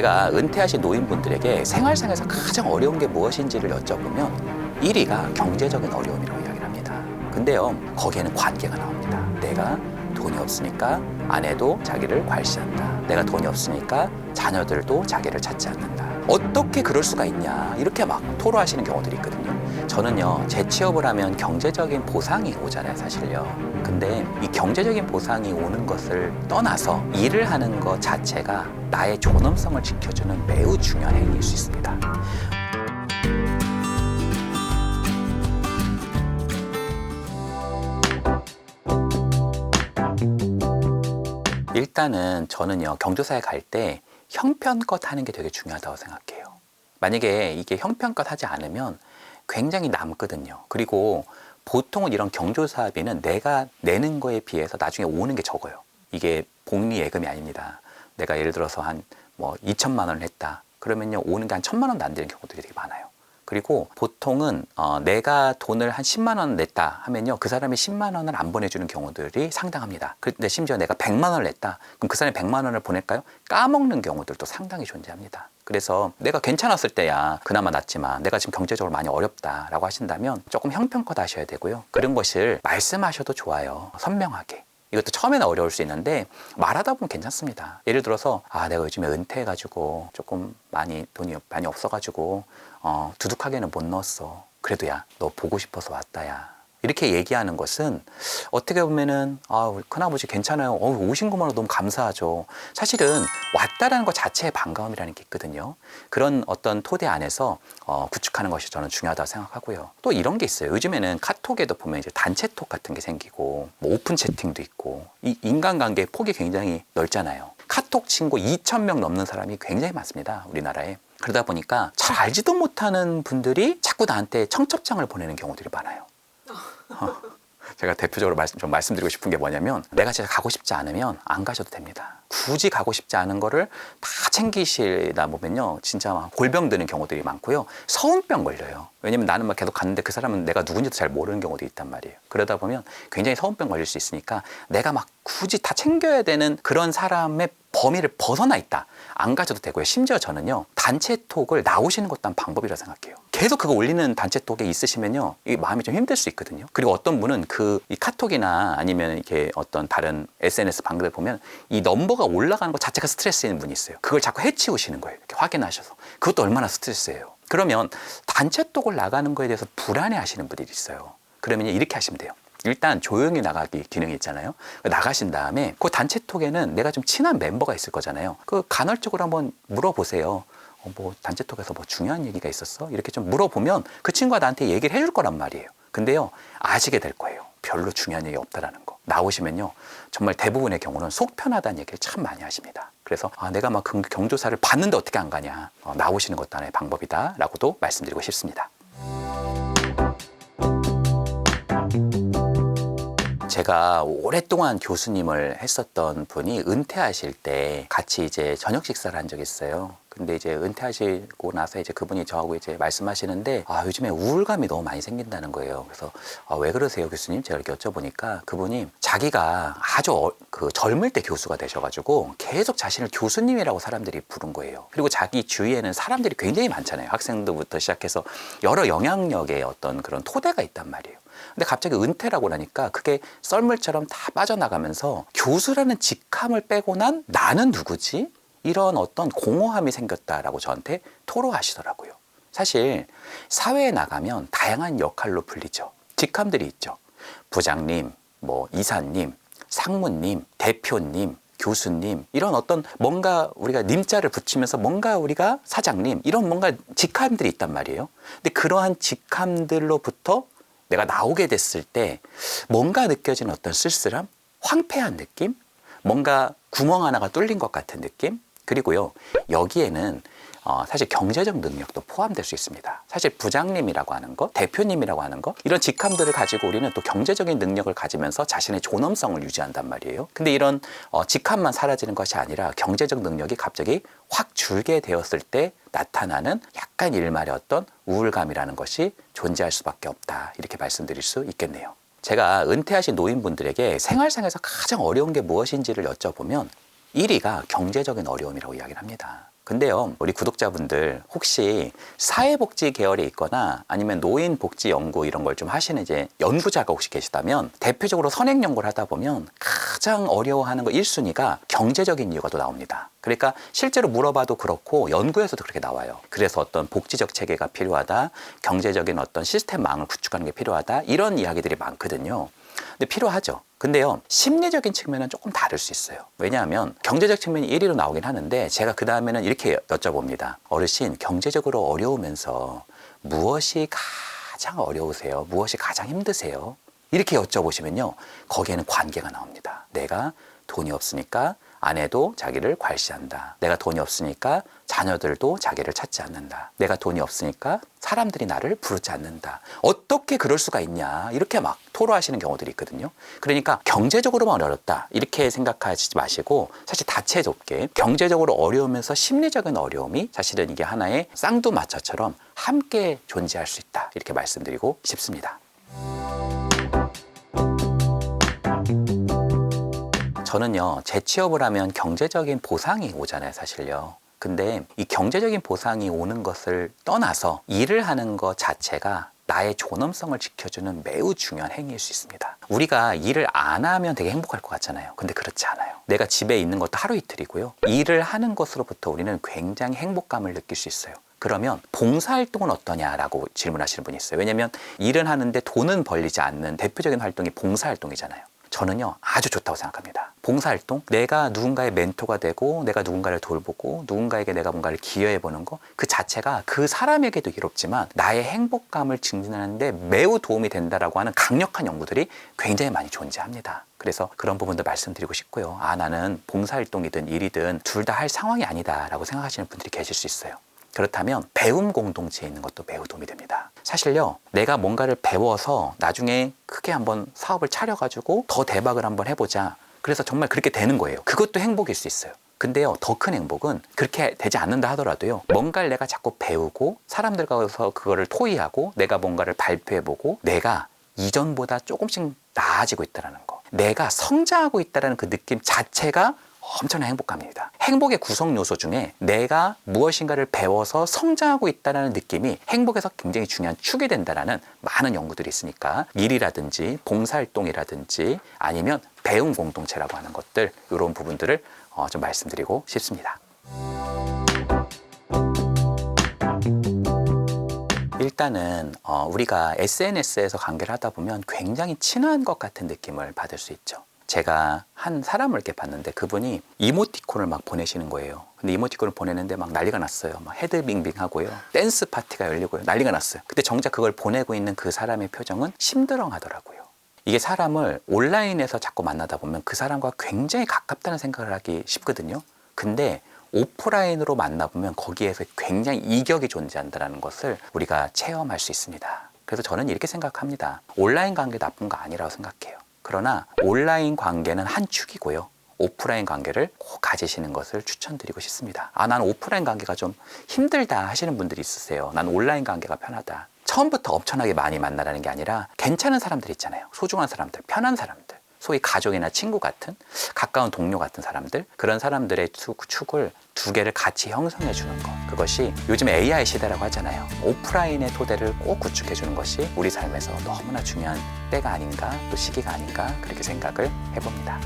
제가 은퇴하신 노인분들에게 생활상에서 가장 어려운 게 무엇인지를 여쭤보면 1위가 경제적인 어려움이라고 이야기를 합니다. 근데요, 거기에는 관계가 나옵니다. 내가 돈이 없으니까 아내도 자기를 괄시한다. 내가 돈이 없으니까 자녀들도 자기를 찾지 않는다. 어떻게 그럴 수가 있냐, 이렇게 막 토로하시는 경우들이 있거든요. 저는요, 재취업을 하면 경제적인 보상이 오잖아요, 사실요. 근데 이 경제적인 보상이 오는 것을 떠나서 일을 하는 것 자체가 나의 존엄성을 지켜주는 매우 중요한 행위일 수 있습니다. 일단은 저는요, 경조사에 갈 때 형편껏 하는 게 되게 중요하다고 생각해요. 만약에 이게 형편껏 하지 않으면 굉장히 남거든요. 그리고 보통은 이런 경조사비는 내가 내는 거에 비해서 나중에 오는 게 적어요. 이게 복리 예금이 아닙니다. 내가 예를 들어서 한 2천만 원을 했다. 그러면요, 오는 게 한 1,000만 원도 안 되는 경우들이 되게 많아요. 그리고 보통은 내가 돈을 한 10만 원 냈다 하면요, 그 사람이 10만 원을 안 보내주는 경우들이 상당합니다. 근데 심지어 내가 100만 원을 냈다, 그럼 그 사람이 100만 원을 보낼까요? 까먹는 경우들도 상당히 존재합니다. 그래서 내가 괜찮았을 때야 그나마 낫지만 내가 지금 경제적으로 많이 어렵다라고 하신다면 조금 형편껏 하셔야 되고요. 그런 것을 말씀하셔도 좋아요. 선명하게. 이것도 처음에는 어려울 수 있는데 말하다 보면 괜찮습니다. 예를 들어서 내가 요즘에 은퇴해가지고 조금 돈이 많이 없어가지고 두둑하게는 못 넣었어. 그래도 야, 너 보고 싶어서 왔다 야. 이렇게 얘기하는 것은 어떻게 보면은 우리 큰아버지 괜찮아요. 오신 것만으로 너무 감사하죠. 사실은 왔다라는 것 자체의 반가움이라는 게 있거든요. 그런 어떤 토대 안에서 구축하는 것이 저는 중요하다고 생각하고요. 또 이런 게 있어요. 요즘에는 카톡에도 보면 이제 단체톡 같은 게 생기고 오픈 채팅도 있고, 이 인간관계의 폭이 굉장히 넓잖아요. 카톡 친구 2,000명 넘는 사람이 굉장히 많습니다, 우리나라에. 그러다 보니까 잘 알지도 못하는 분들이 자꾸 나한테 청첩장을 보내는 경우들이 많아요. 제가 대표적으로 말씀드리고 싶은 게 뭐냐면, 내가 진짜 가고 싶지 않으면 안 가셔도 됩니다. 굳이 가고 싶지 않은 거를 다 챙기시다 보면요, 진짜 막 골병 드는 경우들이 많고요. 서운병 걸려요. 왜냐면 나는 막 계속 갔는데 그 사람은 내가 누군지도 잘 모르는 경우도 있단 말이에요. 그러다 보면 굉장히 서운병 걸릴 수 있으니까 내가 막 굳이 다 챙겨야 되는 그런 사람의 범위를 벗어나 있다, 안 가셔도 되고요. 심지어 저는요, 단체톡을 나오시는 것도 한 방법이라고 생각해요. 계속 그거 올리는 단체톡에 있으시면요, 이 마음이 좀 힘들 수 있거든요. 그리고 어떤 분은 이 카톡이나 아니면 이렇게 어떤 다른 SNS 방들 보면 이 넘버가 올라가는 것 자체가 스트레스인 분이 있어요. 그걸 자꾸 해치우시는 거예요. 이렇게 확인하셔서. 그것도 얼마나 스트레스예요. 그러면 단체톡을 나가는 거에 대해서 불안해 하시는 분들이 있어요. 그러면 이렇게 하시면 돼요. 일단 조용히 나가기 기능이 있잖아요. 나가신 다음에 그 단체톡에는 내가 좀 친한 멤버가 있을 거잖아요. 그 간헐적으로 한번 물어보세요. 단체톡에서 중요한 얘기가 있었어? 이렇게 좀 물어보면 그 친구가 나한테 얘기를 해줄 거란 말이에요. 근데요, 아시게 될 거예요. 별로 중요한 얘기 없다라는 거. 나오시면요, 정말 대부분의 경우는 속 편하다는 얘기를 참 많이 하십니다. 그래서 내가 막 경조사를 받는데 어떻게 안 가냐, 나오시는 것도 하나의 방법이다 라고도 말씀드리고 싶습니다. 제가 오랫동안 교수님을 했었던 분이 은퇴하실 때 같이 이제 저녁 식사를 한 적이 있어요. 근데 이제 은퇴하시고 나서 이제 그분이 저하고 이제 말씀하시는데, 요즘에 우울감이 너무 많이 생긴다는 거예요. 그래서 왜 그러세요, 교수님? 제가 이렇게 여쭤보니까 그분이 자기가 아주 젊을 때 교수가 되셔가지고 계속 자신을 교수님이라고 사람들이 부른 거예요. 그리고 자기 주위에는 사람들이 굉장히 많잖아요. 학생들부터 시작해서 여러 영향력의 어떤 그런 토대가 있단 말이에요. 근데 갑자기 은퇴라고 하니까 그게 썰물처럼 다 빠져나가면서 교수라는 직함을 빼고 난 나는 누구지? 이런 어떤 공허함이 생겼다라고 저한테 토로하시더라고요. 사실 사회에 나가면 다양한 역할로 불리죠. 직함들이 있죠. 부장님, 이사님, 상무님, 대표님, 교수님, 이런 어떤 뭔가 우리가 님자를 붙이면서 뭔가 우리가 사장님, 이런 뭔가 직함들이 있단 말이에요. 근데 그러한 직함들로부터 내가 나오게 됐을 때 뭔가 느껴지는 어떤 쓸쓸함, 황폐한 느낌, 뭔가 구멍 하나가 뚫린 것 같은 느낌, 그리고요, 여기에는 사실 경제적 능력도 포함될 수 있습니다. 사실 부장님이라고 하는 것, 대표님이라고 하는 것, 이런 직함들을 가지고 우리는 또 경제적인 능력을 가지면서 자신의 존엄성을 유지한단 말이에요. 근데 이런 직함만 사라지는 것이 아니라 경제적 능력이 갑자기 확 줄게 되었을 때 나타나는 약간 일말의 어떤 우울감이라는 것이 존재할 수밖에 없다, 이렇게 말씀드릴 수 있겠네요. 제가 은퇴하신 노인분들에게 생활상에서 가장 어려운 게 무엇인지를 여쭤보면 1위가 경제적인 어려움이라고 이야기를 합니다. 근데요, 우리 구독자분들 혹시 사회복지 계열에 있거나 아니면 노인복지연구 이런 걸 좀 하시는 이제 연구자가 혹시 계시다면, 대표적으로 선행연구를 하다 보면 가장 어려워하는 거 1순위가 경제적인 이유가 또 나옵니다. 그러니까 실제로 물어봐도 그렇고 연구에서도 그렇게 나와요. 그래서 어떤 복지적 체계가 필요하다, 경제적인 어떤 시스템망을 구축하는 게 필요하다, 이런 이야기들이 많거든요. 근데 필요하죠. 근데요, 심리적인 측면은 조금 다를 수 있어요. 왜냐하면 경제적 측면이 1위로 나오긴 하는데, 제가 그 다음에는 이렇게 여쭤봅니다. 어르신, 경제적으로 어려우면서 무엇이 가장 어려우세요? 무엇이 가장 힘드세요? 이렇게 여쭤보시면요, 거기에는 관계가 나옵니다. 내가 돈이 없으니까 아내도 자기를 괄시한다. 내가 돈이 없으니까 자녀들도 자기를 찾지 않는다. 내가 돈이 없으니까 사람들이 나를 부르지 않는다. 어떻게 그럴 수가 있냐, 이렇게 막 토로하시는 경우들이 있거든요. 그러니까 경제적으로만 어렵다 이렇게 생각하지 마시고, 사실 다채롭게 경제적으로 어려우면서 심리적인 어려움이 사실은 이게 하나의 쌍두마차처럼 함께 존재할 수 있다, 이렇게 말씀드리고 싶습니다. 저는요, 재취업을 하면 경제적인 보상이 오잖아요, 사실요. 근데 이 경제적인 보상이 오는 것을 떠나서 일을 하는 것 자체가 나의 존엄성을 지켜주는 매우 중요한 행위일 수 있습니다. 우리가 일을 안 하면 되게 행복할 것 같잖아요. 근데 그렇지 않아요. 내가 집에 있는 것도 하루 이틀이고요. 일을 하는 것으로부터 우리는 굉장히 행복감을 느낄 수 있어요. 그러면 봉사활동은 어떠냐라고 질문하시는 분이 있어요. 왜냐하면 일은 하는데 돈은 벌리지 않는 대표적인 활동이 봉사활동이잖아요. 저는요, 아주 좋다고 생각합니다. 봉사활동, 내가 누군가의 멘토가 되고 내가 누군가를 돌보고 누군가에게 내가 뭔가를 기여해보는 거, 그 자체가 그 사람에게도 이롭지만 나의 행복감을 증진하는 데 매우 도움이 된다라고 하는 강력한 연구들이 굉장히 많이 존재합니다. 그래서 그런 부분도 말씀드리고 싶고요. 나는 봉사활동이든 일이든 둘 다 할 상황이 아니다 라고 생각하시는 분들이 계실 수 있어요. 그렇다면 배움 공동체에 있는 것도 매우 도움이 됩니다. 사실요, 내가 뭔가를 배워서 나중에 크게 한번 사업을 차려가지고 더 대박을 한번 해보자, 그래서 정말 그렇게 되는 거예요. 그것도 행복일 수 있어요. 근데요, 더 큰 행복은 그렇게 되지 않는다 하더라도요, 뭔가를 내가 자꾸 배우고 사람들과서 그거를 토의하고 내가 뭔가를 발표해보고 내가 이전보다 조금씩 나아지고 있다는 거, 내가 성장하고 있다는 그 느낌 자체가 엄청난 행복감입니다. 행복의 구성 요소 중에 내가 무엇인가를 배워서 성장하고 있다는 느낌이 행복에서 굉장히 중요한 축이 된다는 많은 연구들이 있으니까, 일이라든지 봉사활동이라든지 아니면 배움 공동체라고 하는 것들, 이런 부분들을 좀 말씀드리고 싶습니다. 일단은 우리가 SNS에서 관계를 하다 보면 굉장히 친한 것 같은 느낌을 받을 수 있죠. 제가 한 사람을 이렇게 봤는데 그분이 이모티콘을 막 보내시는 거예요. 근데 이모티콘을 보내는데 막 난리가 났어요. 막 헤드빙빙 하고요. 댄스 파티가 열리고요. 난리가 났어요. 근데 정작 그걸 보내고 있는 그 사람의 표정은 심드렁 하더라고요. 이게 사람을 온라인에서 자꾸 만나다 보면 그 사람과 굉장히 가깝다는 생각을 하기 쉽거든요. 근데 오프라인으로 만나보면 거기에서 굉장히 이격이 존재한다는 것을 우리가 체험할 수 있습니다. 그래서 저는 이렇게 생각합니다. 온라인 관계 나쁜 거 아니라고 생각해요. 그러나 온라인 관계는 한 축이고요, 오프라인 관계를 꼭 가지시는 것을 추천드리고 싶습니다. 나는 오프라인 관계가 좀 힘들다 하시는 분들이 있으세요. 난 온라인 관계가 편하다. 처음부터 엄청나게 많이 만나라는 게 아니라 괜찮은 사람들 있잖아요. 소중한 사람들, 편한 사람들, 소위 가족이나 친구 같은, 가까운 동료 같은 사람들, 그런 사람들의 축을 두 개를 같이 형성해 주는 것, 그것이 요즘 AI 시대라고 하잖아요. 오프라인의 토대를 꼭 구축해 주는 것이 우리 삶에서 너무나 중요한 때가 아닌가, 또 시기가 아닌가, 그렇게 생각을 해봅니다.